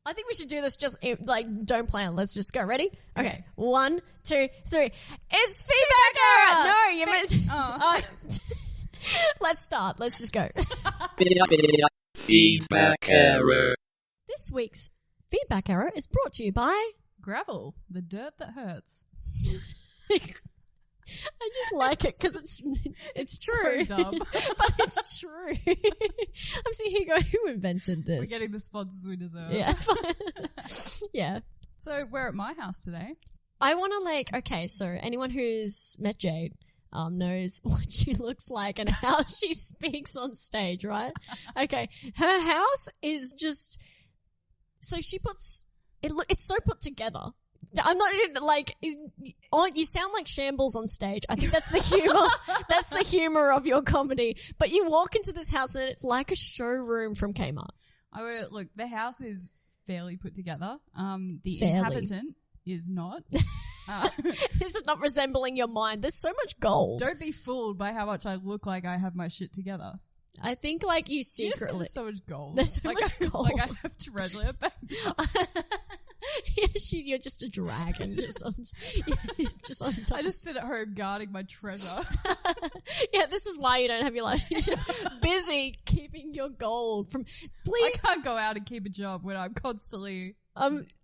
I think we should do this just, don't plan. Let's just go. Ready? Okay. 1, 2, 3. It's feedback error! No, you missed. Oh. Let's start. Let's just go. Feedback error. This week's feedback error is brought to you by... Gravel, the dirt that hurts. I just like it because it's true. So dumb. But it's true. I'm seeing here go, who invented this? We're getting the sponsors we deserve. Yeah. Yeah. So we're at my house today. I want to okay, so anyone who's met Jade knows what she looks like and how she speaks on stage, right? Okay. Her house is just, so she puts, it's so put together. I'm not you sound like shambles on stage. I think that's the humor. That's the humor of your comedy. But you walk into this house and it's like a showroom from Kmart. Look, the house is fairly put together. The Fairly. inhabitant is not. This is not resembling your mind. There's so much gold. Don't be fooled by how much I look like I have my shit together. I think you secretly. There's so much gold. There's so much gold. I have treasure back up. Yeah, you're just a dragon, just on top. I just sit at home guarding my treasure. Yeah, this is why you don't have your life. You're just busy keeping your gold from. Please, I can't go out and keep a job when I'm constantly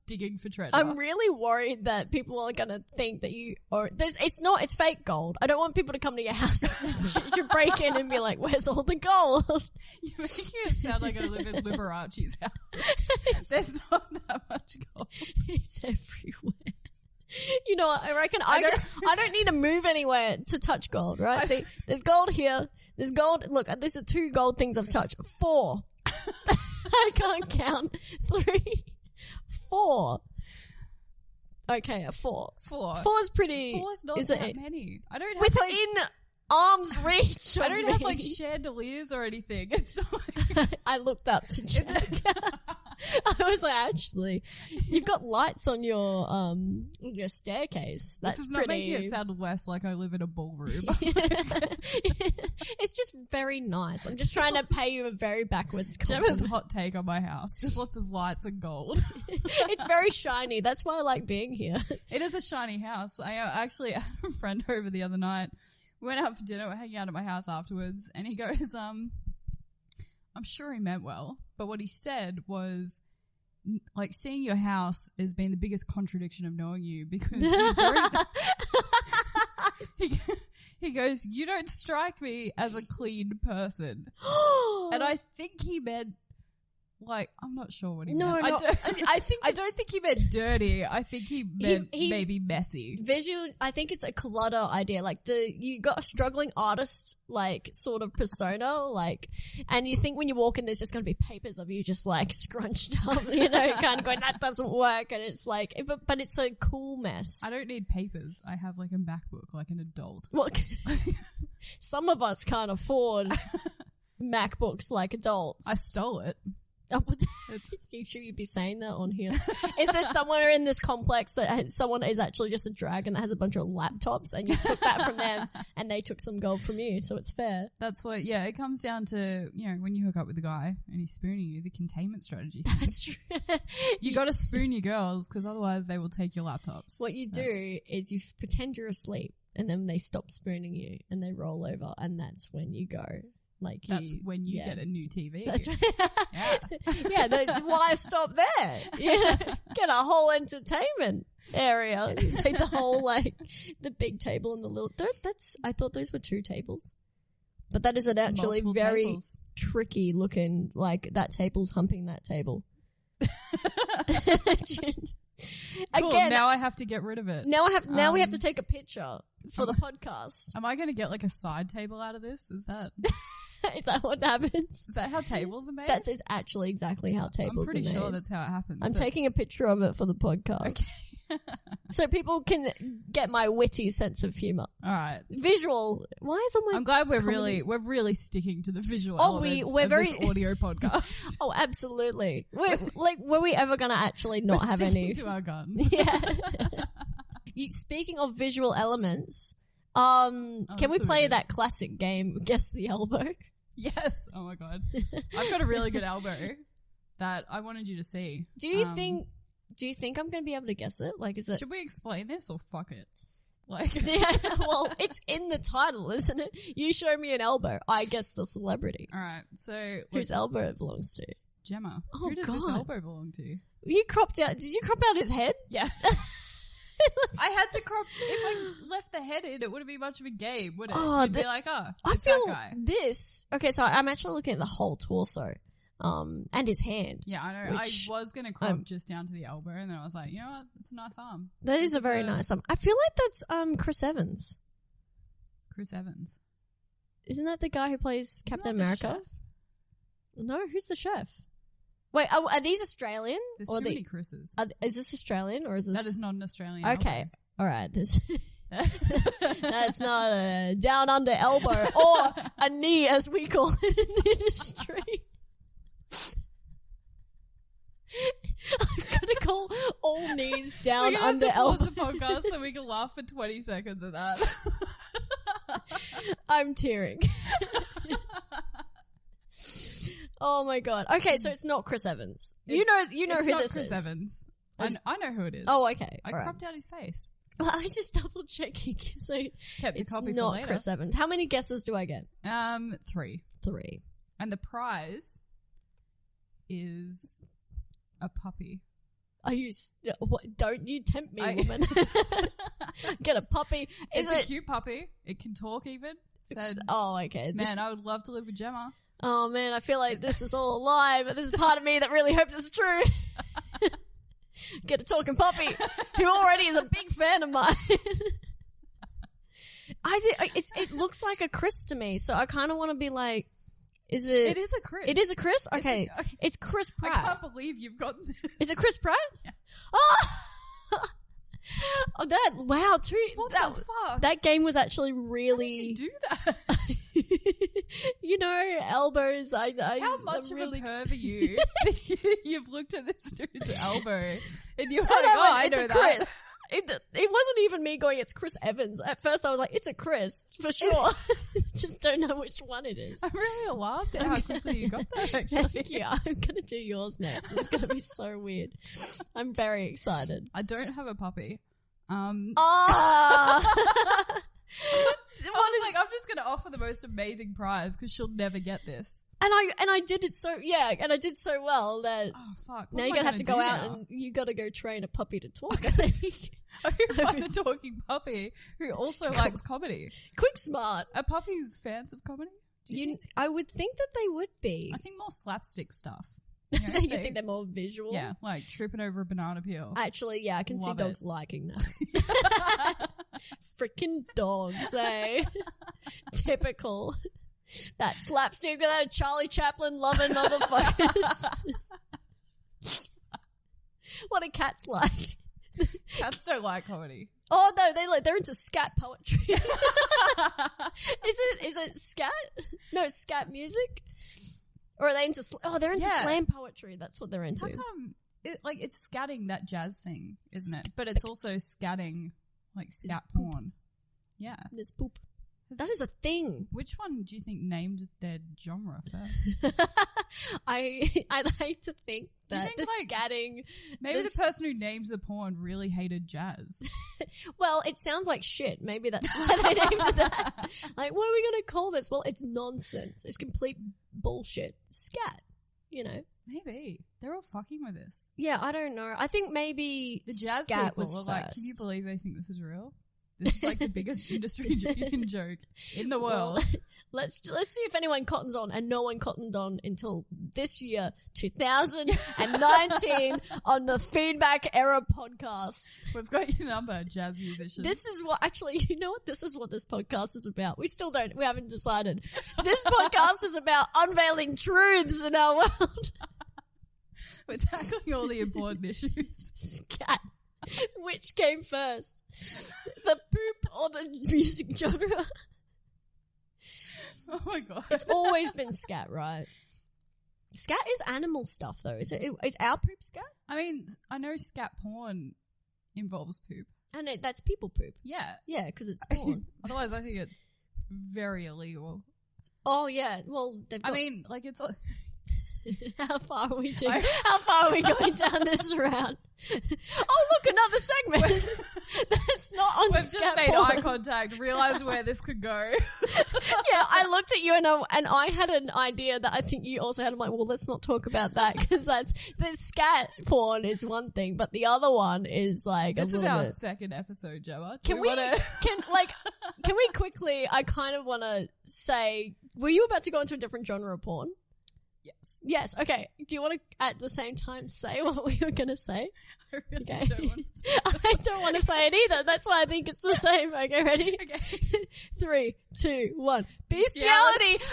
digging for treasure. I'm really worried that people are gonna think that you are. It's fake gold. I don't want people to come to your house to break in and be like, "Where's all the gold?" You're making it sound like I live in Liberace's house. There's not that much gold. It's everywhere. You know what? I reckon I don't need to move anywhere to touch gold, right? See, there's gold here. There's gold. Look, these are 2 gold things I've touched. 4. I can't count. 3. 4. Okay, a 4. 4 is pretty. 4 is not that many. I don't have within arm's reach. I don't have chandeliers or anything. It's not like I looked up to check. I was like, actually, you've got lights on your staircase. That's this is not making it sound less like I live in a ballroom. It's just very nice. I'm just trying to pay you a very backwards compliment. Gemma's hot take on my house. Just lots of lights and gold. It's very shiny. That's why I like being here. It is a shiny house. I actually had a friend over the other night. We went out for dinner. We're hanging out at my house afterwards. And he goes, I'm sure he meant well. But what he said was, seeing your house has been the biggest contradiction of knowing you because you don't... He goes, you don't strike me as a clean person. And I think he meant, I'm not sure what he meant. I don't think he meant dirty. I think he meant maybe messy. Visually, I think it's a clutter idea. You got a struggling artist, sort of persona, and you think when you walk in, there's just going to be papers of you just scrunched up, kind of going, that doesn't work. And it's but it's a cool mess. I don't need papers. I have a MacBook like an adult. What? Some of us can't afford MacBooks like adults. I stole it. Should you be saying that on here? Is there somewhere in this complex that someone is actually just a dragon that has a bunch of laptops and you took that from them and they took some gold from you, so it's fair? That's what, it comes down to, when you hook up with the guy and he's spooning you, the containment strategy thing. That's true. You gotta spoon your girls because otherwise they will take your laptops. What you do is you pretend you're asleep and then they stop spooning you and they roll over and that's when you go. That's when you get a new TV. That's why stop there? Get a whole entertainment area. You take the whole the big table and the little. I thought those were 2 tables, but that is an actually multiple very tables. Tricky looking. That table's humping that table. Cool, Again, now I have to get rid of it. Now we have to take a picture for the podcast. Am I going to get a side table out of this? Is that? Is that what happens? Is that how tables are made? That is actually exactly how tables are made. I'm pretty sure that's how it happens. I'm taking a picture of it for the podcast. Okay. So people can get my witty sense of humor. All right. Visual. Why is all my... I'm glad we're really sticking to the visual elements of this audio podcast. Oh, absolutely. Were we ever going to actually not we're have any... to our guns. Yeah. Speaking of visual elements, can we play that classic game, Guess the Elbow? Yes. Oh my God. I've got a really good elbow. that I wanted you to see. Do you think I'm going to be able to guess it? Like, is it? Should we explain this or fuck it? Like, Yeah, well, it's in the title, isn't it? You show me an elbow, I guess the celebrity. all right. So Whose elbow it belongs to? Gemma. Oh, Who does this God. elbow belong to? You cropped out. Did you crop out his head? Yeah. I had to crop. If I left the head in, it wouldn't be much of a game, would it? Oh, It'd be like, I it's feel that guy. this. Okay, so I'm actually looking at the whole torso, and his hand. Yeah, I know. Which, I was going to crop just down to the elbow, and then I was like, you know what? It's a nice arm. That is a It very deserves- nice. I feel like that's Chris Evans. Chris Evans. Isn't that the guy who plays Captain Isn't that the America? chef? No, who's the chef? Wait, are these Australian? There's Or too many Chris's. Is this Australian or is this? That is not an Australian. Okay. elbow. All right. This that's not a down under elbow or a knee, as we call it in the industry. I'm gonna call all knees down We're gonna under have to pause elbow. the podcast so we can laugh for 20 seconds at that. I'm tearing. Oh my god. Okay, so it's not Chris Evans. You know It's who not this Chris is. Evans. I know who it is. Oh, okay. I All right. cropped out his face. I was just double checking. So Kept a it's copy for not later. Chris Evans. How many guesses do I get? 3. 3. And the prize is a puppy. Are you? What, don't you tempt me, woman? Get a puppy. It's a cute puppy. It can talk even. Said, Oh, okay. man, I would love to live with Gemma. Oh man, I feel like this is all a lie, but there's a part of me that really hopes it's true. Get a talking puppy who already is a big fan of mine. I think it looks like a Chris to me, so I kind of want to be like, is it? It is a Chris. It is a Chris. Okay, it's Chris I Pratt. can't believe you've gotten this. Is it Chris Pratt? Yeah. Oh, wow, What the fuck? that game was actually How really. did you do that? You know, elbows. How much I'm really of a perv are you? You've looked at this dude's elbow and you're like, I I it's know a that. Chris. It wasn't even me going, it's Chris Evans. At first I was like, it's a Chris, for sure. Just don't know which one it is. I'm really alarmed at how quickly you got that, actually. Thank you. I'm going to do yours next. It's going to be so weird. I'm very excited. I don't have a puppy. Ah! I was like, I'm just going to offer the most amazing prize because she'll never get this. And I did it so, and I did so well that Oh, fuck. now you're going to have to go out and you got to go train a puppy to talk, I think. I find a talking puppy who also likes comedy. Quick smart. Are puppies fans of comedy? I would think that they would be. I think more slapstick stuff. You think they're more visual? Yeah, like tripping over a banana peel. Actually, yeah, I can see Love dogs it. liking that. Freaking dogs, eh? Typical. That slapstick with that Charlie Chaplin loving motherfuckers. What are cats like? Cats don't like comedy. Oh no, they're into scat poetry. Is it scat? No, it's scat music. Or are they into? They're into slam poetry. That's what they're into. How come? It's scatting, that jazz thing, isn't it? But it's also scatting, like scat porn. Yeah. There's poop. That is a thing. Which one do you think named their genre first? I like to think that the scatting. Maybe the person who named the porn really hated jazz. Well, it sounds like shit. Maybe that's why they named it that. Like, what are we going to call this? Well, it's nonsense. It's complete bullshit. Scat, you know. Maybe. They're all fucking with this. Yeah, I don't know. I think maybe The jazz scat people was are first. like, can you believe they think this is real? This is like the biggest industry joke in the world. Well, let's see if anyone cottons on, and no one cottoned on until this year, 2019, on the Feedback Era podcast. We've got your number, jazz musicians. This is what, actually, you know what? This is what this podcast is about. We haven't decided. This podcast is about unveiling truths in our world. We're tackling all the important issues. Scat. Which came first? The poop or the music genre? Oh my god. It's always been scat, right? Scat is animal stuff, though. Is our poop scat? I mean, I know scat porn involves poop. And that's people poop. Yeah. Yeah, because it's porn. Otherwise, I think it's very illegal. Oh, yeah. Well, they've got... I mean, like, it's How far are we doing? How far are we going down this route? Oh, look, another segment. That's not on We've just scat made porn. eye contact, realised where this could go. Yeah, I looked at you and I had an idea that I think you also had. I'm like, well, let's not talk about that because the scat porn is one thing, but the other one is like This a is little our bit. second episode, Gemma. Can we quickly? I kind of want to say, were you about to go into a different genre of porn? Yes. Yes. Okay. Do you want to at the same time say what we were going to say? I really Okay. don't want to say I don't want to say it either. That's why I think it's the same. Okay, ready? Okay. 3, 2, 1. Bestiality.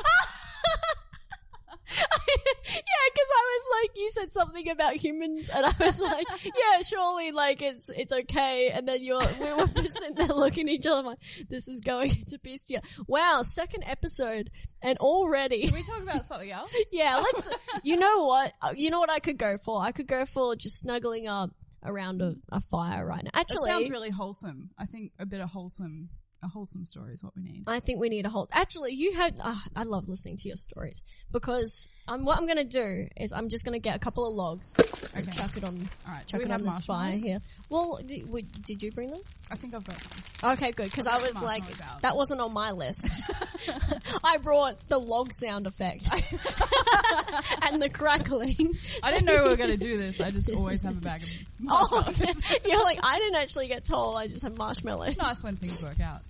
Yeah, because I was like, you said something about humans, and I was like, yeah, surely, like it's okay. And then we were sitting there looking at each other, like, this is going into bestiality. Wow, second episode, and already. Should we talk about something else? Yeah, let's. You know what? You know what I could go for? I could go for just snuggling up around a fire right now. Actually, That sounds really wholesome. I think a wholesome story is what we need. I think we need a whole. Actually, you had. I love listening to your stories because what I'm going to do is I'm just going to get a couple of logs and chuck it on. All right. Chuck it on this fire here. Well, did you bring them? I think I've got some. Okay, good. Because I I've got was some like, marshmallows out. that wasn't on my list. I brought the log sound effect and the crackling. I didn't know we were going to do this. I just always have a bag of marshmallows. You're like, I didn't actually get told. I just have marshmallows. It's nice when things work out.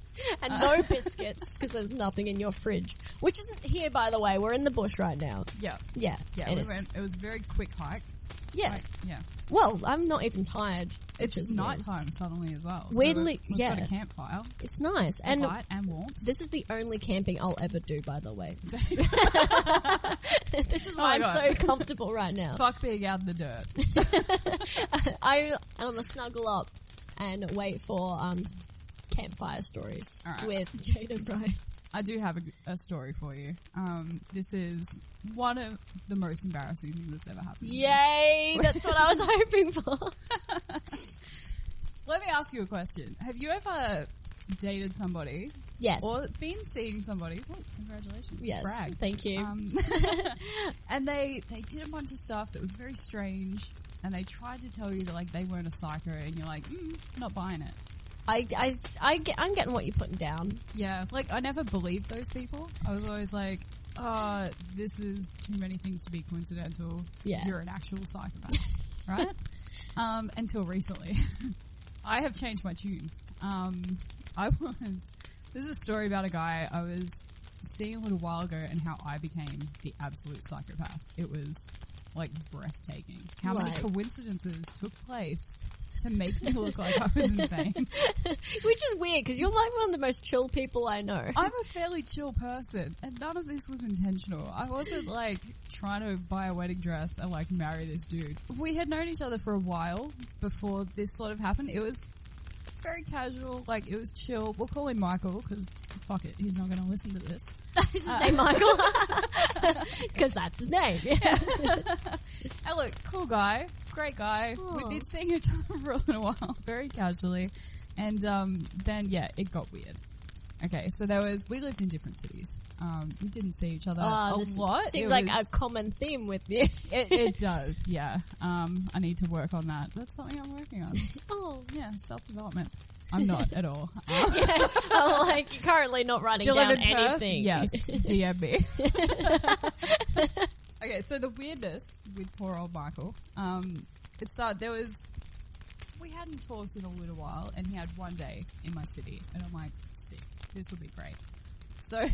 And no biscuits, because there's nothing in your fridge. Which isn't here, by the way. We're in the bush right now. Yeah. Yeah. Yeah, it was a very quick hike. Yeah. Yeah. Well, I'm not even tired. It's nighttime suddenly as well. So Weirdly, we've yeah. got a campfire. It's nice. And light and warmth. this is the only camping I'll ever do, by the way. This is Oh why my I'm God. so comfortable right now. Fuck being out in the dirt. I'm gonna snuggle up and wait for campfire stories All right. with Jade and Brian. I do have a story for you. This is one of the most embarrassing things that's ever happened. Yay! That's what I was hoping for. Let me ask you a question. Have you ever dated somebody Yes. or been seeing somebody? Oh, congratulations. Yes. Brag. Thank you. And they did a bunch of stuff that was very strange, and they tried to tell you that like they weren't a psycho, and you're like, not buying it. I'm getting what you're putting down. Yeah, like I never believed those people. I was always like, this is too many things to be coincidental. Yeah. You're an actual psychopath, right? Until recently. I have changed my tune. This is a story about a guy I was seeing a little while ago and how I became the absolute psychopath. It was like breathtaking. How many coincidences took place to make me look like I was insane. Which is weird, because you're like one of the most chill people I know. I'm a fairly chill person, and none of this was intentional. I wasn't like trying to buy a wedding dress and like marry this dude. We had known each other for a while before this sort of happened. It was very casual, like it was chill. We'll call him Michael, because fuck it, he's not going to listen to this. Is his name Michael? Because that's his name. And look, cool guy, great guy. Oh. We'd been seeing each other for a little while, very casually. And then, yeah, it got weird. Okay, so we lived in different cities. We didn't see each other a lot. Seems like a common theme with you. It does, yeah. I need to work on that. That's something I'm working on. Oh. Yeah, self-development. I'm not at all. Yeah, I'm like, you're currently not writing Do you live down in Perth? anything. Yes, DM me. Okay, so the weirdness with poor old Michael, it started, we hadn't talked in a little while, and he had one day in my city, and I'm like, sick, this will be great. So,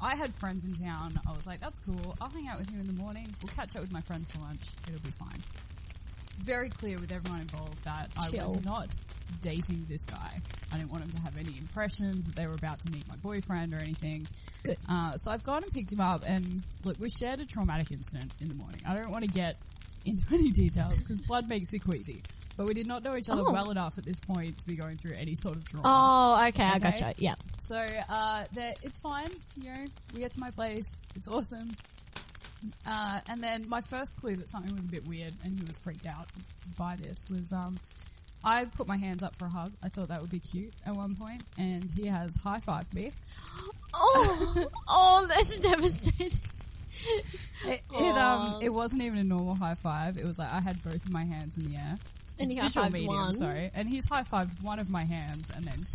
I had friends in town, I was like, that's cool, I'll hang out with you in the morning, we'll catch up with my friends for lunch, it'll be fine. Very clear with everyone involved that I was not dating this guy. I didn't want him to have any impressions that they were about to meet my boyfriend or anything. Good. So I've gone and picked him up, and look, we shared a traumatic incident in the morning. I don't want to get into any details because blood makes me queasy. But we did not know each other well enough at this point to be going through any sort of drama. Oh, okay, I gotcha. Yeah. So it's fine. You know, we get to my place. It's awesome. And then my first clue that something was a bit weird, and he was freaked out by this, was I put my hands up for a hug. I thought that would be cute at one point, and he has high-fived me. Oh, that's devastating. It wasn't even a normal high five. It was like I had both of my hands in the air. And he visual high-fived medium, one. sorry. And he's high-fived one of my hands and then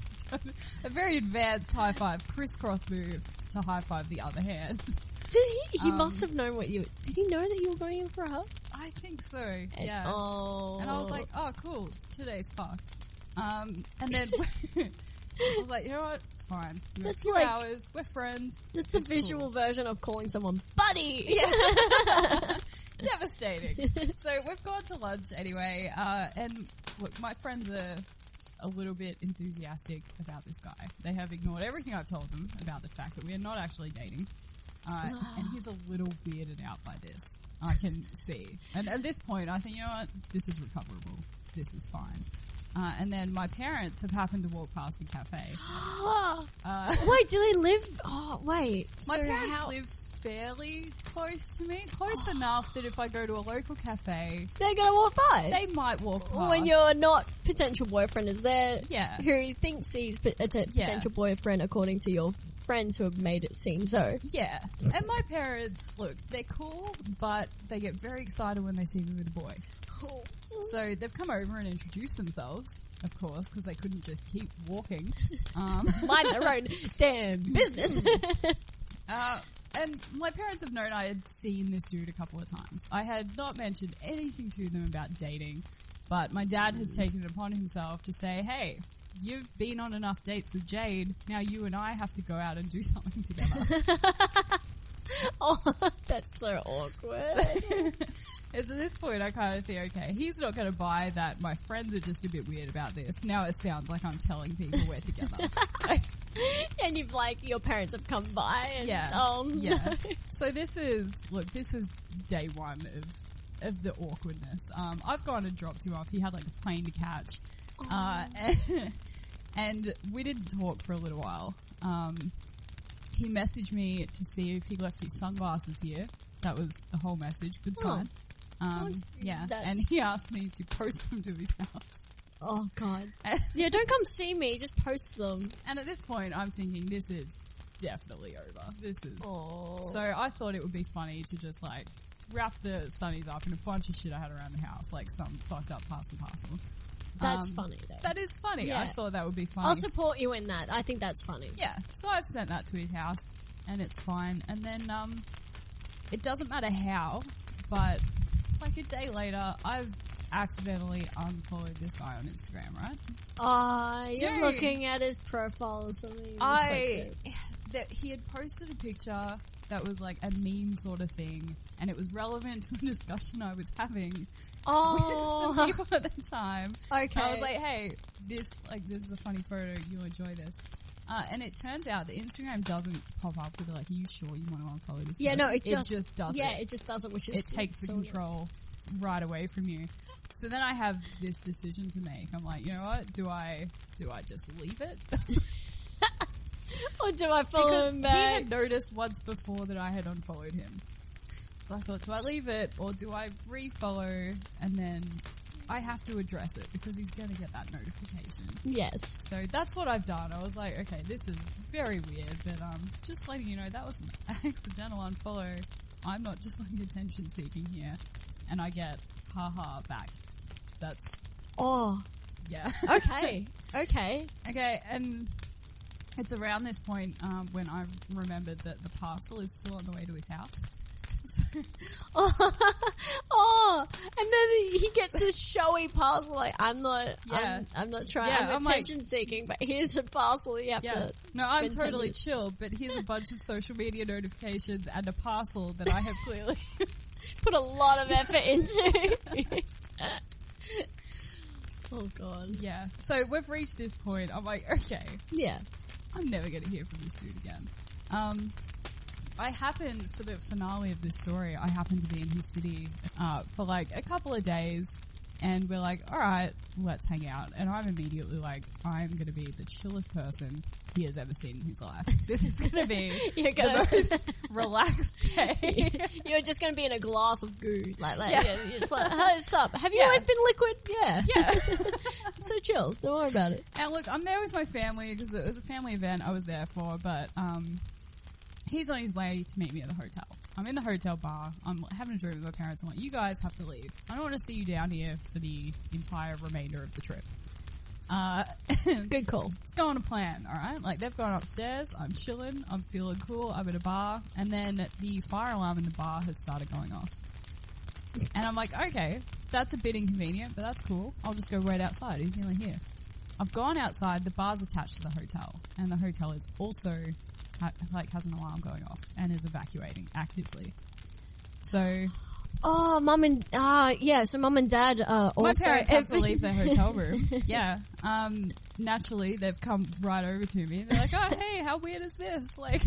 a very advanced high-five crisscross move to high-five the other hand. Did he? He must have known did he know that you were going in for a hug? I think so, And, yeah. Oh. And I was like, oh, cool, today's fucked. And then I was like, you know what, it's fine. We got That's 2 like- hours, we're friends. That's the it's visual cool. version of calling someone buddy. Yeah. Devastating. So we've gone to lunch anyway, and look, my friends are a little bit enthusiastic about this guy. They have ignored everything I've told them about the fact that we are not actually dating. And he's a little weirded out by this, I can see. And at this point, I think, you know what, this is recoverable. This is fine. And then my parents have happened to walk past the cafe. Wait, do they live? Oh, wait. My So parents how- live fairly close to me. Close enough that if I go to a local cafe, They're gonna walk by. they might walk past. When your not potential boyfriend is there, Yeah. who thinks he's potential boyfriend according to your friends who have made it seem so. Yeah. And my parents, look, they're cool, but they get very excited when they see me with a boy. So they've come over and introduced themselves, of course, because they couldn't just keep walking. Mind their own damn business. And my parents have known I had seen this dude a couple of times. I had not mentioned anything to them about dating, but my dad has taken it upon himself to say, hey, you've been on enough dates with Jade, now you and I have to go out and do something together. Oh, that's so awkward. It's at this point I kind of think, okay, he's not going to buy that my friends are just a bit weird about this. Now it sounds like I'm telling people we're together. And you've your parents have come by and Yeah. yeah. So this is day one of the awkwardness. I've gone and dropped him off. He had a plane to catch. And we didn't talk for a little while. He messaged me to see if he left his sunglasses here. That was the whole message. Good sign. Yeah. And he asked me to post them to his house. Oh god. Yeah, don't come see me, just post them. And at this point, I'm thinking this is definitely over. This is... Oh. So I thought it would be funny to just wrap the sunnies up in a bunch of shit I had around the house, some fucked up parcel. That's funny though. That is funny. Yeah. I thought that would be funny. I'll support you in that. I think that's funny. Yeah. So I've sent that to his house and it's fine. And then, it doesn't matter how, but a day later, I've accidentally unfollowed this guy on Instagram, right? You're Dude. looking at his profile or something. He had posted a picture that was a meme sort of thing, and it was relevant to a discussion I was having with some people at the time. Okay. I was like, hey, this is a funny photo, you'll enjoy this. And it turns out that Instagram doesn't pop up with are you sure you want to unfollow this person? No, it just doesn't. Yeah, it just doesn't, which is It takes the control right away from you. So then I have this decision to make. I'm like, you know what? Do I just leave it? Or do I follow Because him he back? had noticed once before that I had unfollowed him. So I thought, do I leave it or do I refollow and then I have to address it because he's going to get that notification. Yes. So that's what I've done. I was like, okay, this is very weird, but just letting you know that was an accidental unfollow. I'm not just attention seeking here. And I get haha back. That's... Oh. Yeah. Okay. Okay. Okay, and it's around this point when I remembered that the parcel is still on the way to his house. So, and then he gets this showy parcel. I'm not trying. Yeah, I'm I'm attention seeking, but here's a parcel you have to. No, I'm spend 10 totally minutes. chill, but here's a bunch of social media notifications and a parcel that I have clearly put a lot of effort into. Oh god. Yeah. So we've reached this point. I'm like, okay, Yeah. I'm never going to hear from this dude again. I happened, for the finale of this story, I happened to be in his city for a couple of days, and we're like, alright, let's hang out. And I'm immediately like, I'm going to be the chillest person he has ever seen in his life. This is going to be the most relaxed day. You're just going to be in a glass of goo. Yeah. You're just hey, what's up? Have you always been liquid? Yeah. Yeah. So chill. Don't worry about it. And look, I'm there with my family because it was a family event I was there for, but he's on his way to meet me at the hotel. I'm in the hotel bar. I'm having a drink with my parents. I'm like, you guys have to leave. I don't want to see you down here for the entire remainder of the trip. Good call. It's going to plan, alright? Like, they've gone upstairs. I'm chilling. I'm feeling cool. I'm in a bar. And then the fire alarm in the bar has started going off. And I'm like, okay, that's a bit inconvenient, but that's cool. I'll just go wait outside. He's nearly here. I've gone outside. The bar's attached to the hotel. And the hotel is also... has an alarm going off and is evacuating actively. So, so mum and dad also... My parents have to leave their hotel room. Yeah. Naturally, they've come right over to me. They're like, oh, hey, how weird is this? Like...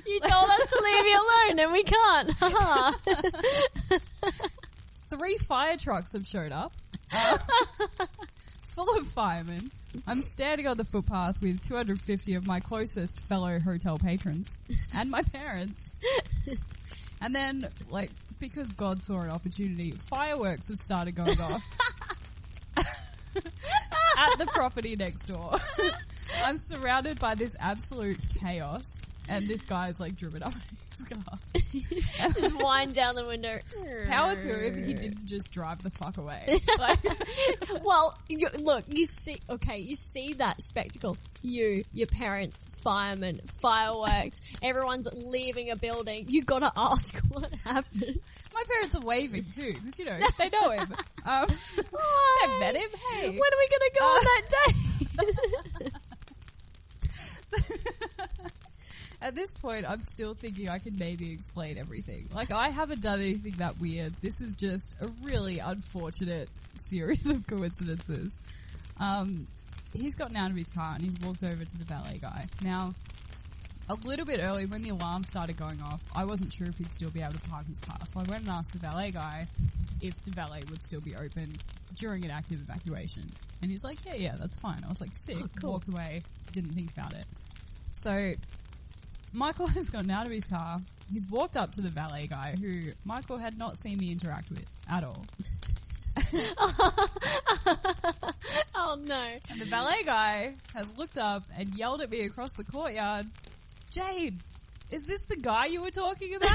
You told us to leave you alone and we can't. 3 fire trucks have showed up. Full of firemen. I'm standing on the footpath with 250 of my closest fellow hotel patrons and my parents. And then, like, because God saw an opportunity, fireworks have started going off at the property next door. I'm surrounded by this absolute chaos, and this guy's, like, driven up in his car. Just wind down the window. Power to him, he didn't just drive the fuck away. Like, well, you see that spectacle. Your parents, firemen, fireworks, everyone's leaving a building. You gotta ask what happened. My parents are waving too, because, you know, they know him. They've met him. Hey. When are we gonna go on that day? So, at this point, I'm still thinking I can maybe explain everything. Like, I haven't done anything that weird. This is just a really unfortunate series of coincidences. He's gotten out of his car and he's walked over to the valet guy. Now, a little bit early, when the alarm started going off, I wasn't sure if he'd still be able to park his car. So I went and asked the valet guy if the valet would still be open during an active evacuation. And he's like, yeah, that's fine. I was like, sick. Oh, cool. Walked away, didn't think about it. So... Michael has gotten out of his car. He's walked up to the valet guy, who Michael had not seen me interact with at all. Oh no. And the valet guy has looked up and yelled at me across the courtyard, Jade, is this the guy you were talking about?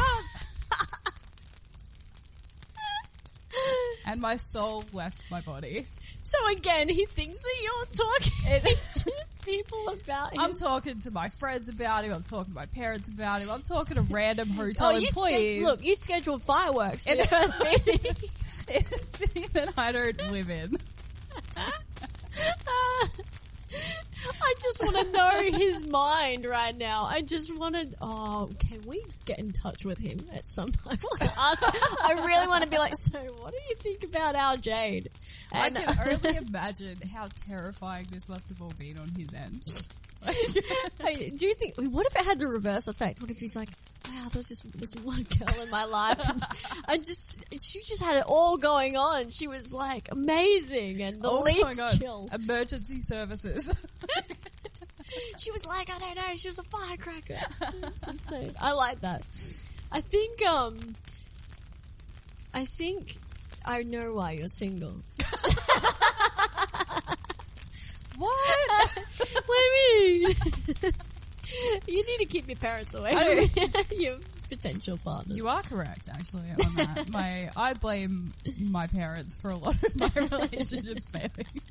And my soul left my body. So again, he thinks that you're talking to people about him. I'm talking to my friends about him. I'm talking to my parents about him. I'm talking to random hotel employees. You scheduled fireworks for your first meeting. In a city that I don't live in. I just want to know his mind right now. I just want to... Oh, can we get in touch with him at some point? I really want to be like, so what do you think about our Jade? And I can only imagine how terrifying this must have all been on his end. Hey, do you think... What if it had the reverse effect? What if he's like, wow, there's just this one girl in my life and she just had it all going on. She was like amazing and the least chill. Emergency services. She was like, I don't know, she was a firecracker. That's insane. I like that. I think I know why you're single. What? What do you mean? You need to keep your parents away from your potential partners. You are correct, actually, on that. I blame my parents for a lot of my relationships failing.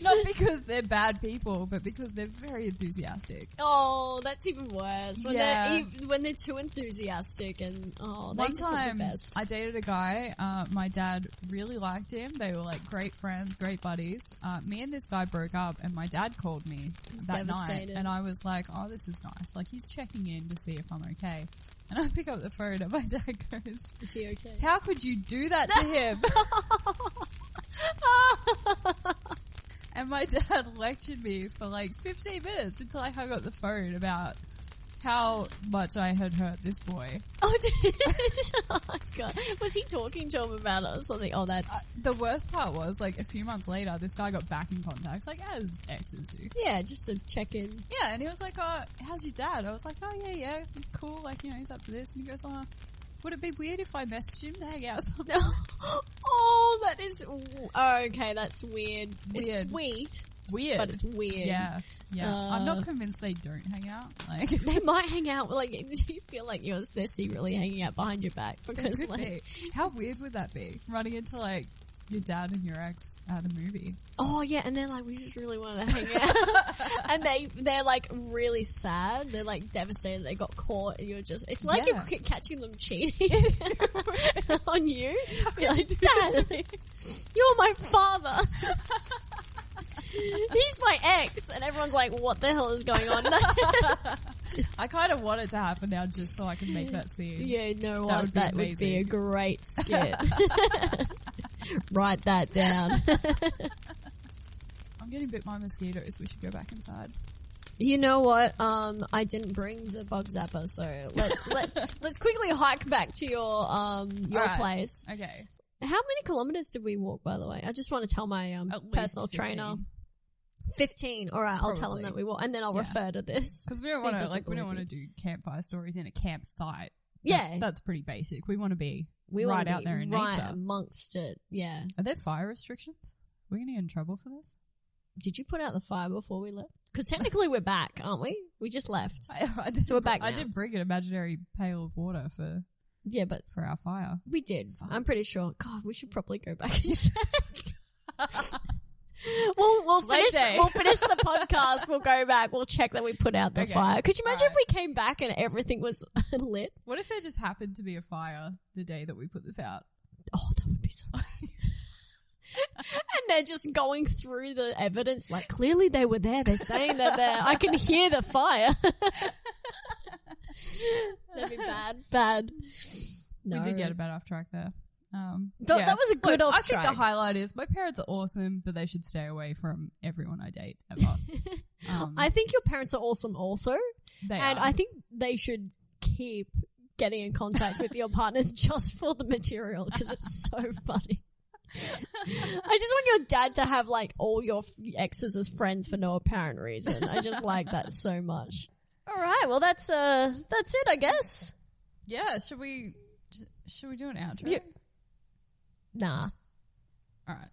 Not because they're bad people, but because they're very enthusiastic. Oh, that's even worse. When they're too enthusiastic and they just want the best. I dated a guy. My dad really liked him. They were like great friends, great buddies. Me and this guy broke up, and my dad called me that night, and I was like, "Oh, this is nice." Like, he's checking in to see if I'm okay. And I pick up the phone, and my dad goes, "Is he okay? How could you do that to him?" And my dad lectured me for like 15 minutes until I hung up the phone about how much I had hurt this boy. Oh, oh my God. Was he talking to him about it or something? Oh, that's... the worst part was, like, a few months later, this guy got back in contact, like, as exes do. Yeah, just to check in. Yeah, and he was like, oh, how's your dad? I was like, oh, yeah, cool, like, you know, he's up to this. And he goes, oh, would it be weird if I messaged him to hang out sometime? Oh, that is... Oh, okay, that's weird. It's sweet, weird. But it's weird. Yeah. I'm not convinced they don't hang out. Like they might hang out. Like, do you feel like they're secretly hanging out behind your back? Because like, how weird would that be? Running into like your dad and your ex at a movie. Oh yeah, and they're like, we just really want to hang out, and they're like really sad. They're like devastated they got caught. And you're just, it's like you're catching them cheating on you. You're like, Dad, you're my father. He's my ex, and everyone's like, what the hell is going on? I kind of want it to happen now just so I can make that scene. Yeah, you know what? That would be a great skit. Write that down. I'm getting bit by mosquitoes. We should go back inside. You know what? I didn't bring the bug zapper, so let's quickly hike back to your place. Okay. How many kilometers did we walk, by the way? I just want to tell my personal 15. trainer. 15. All right, I'll tell him that we walk, and then I'll refer to this because we don't want to we don't want to do campfire stories in a campsite. Yeah, that's pretty basic. We want to be right out there in nature, amongst it. Yeah. Are there fire restrictions? We're gonna get in trouble for this. Did you put out the fire before we left? Because technically we're back, aren't we? We just left. So we're back now. I did bring an imaginary pail of water for our fire. We did. I'm pretty sure. God, we should probably go back and check. We'll finish the podcast. We'll go back. We'll check that we put out the fire. Could you imagine if we came back and everything was lit? What if there just happened to be a fire the day that we put this out? Oh, that would be so and they're just going through the evidence like, clearly they were there. They're saying that I can hear the fire. That'd be bad. No. We did get a bit off track there. That was a good off track. I think the highlight is my parents are awesome, but they should stay away from everyone I date ever. I think your parents are awesome also. They are. I think they should keep getting in contact with your partners just for the material because it's so funny. I just want your dad to have like all your exes as friends for no apparent reason. I just like that so much. All right, well that's it, I guess. Yeah, should we do an outro? Nah. All right.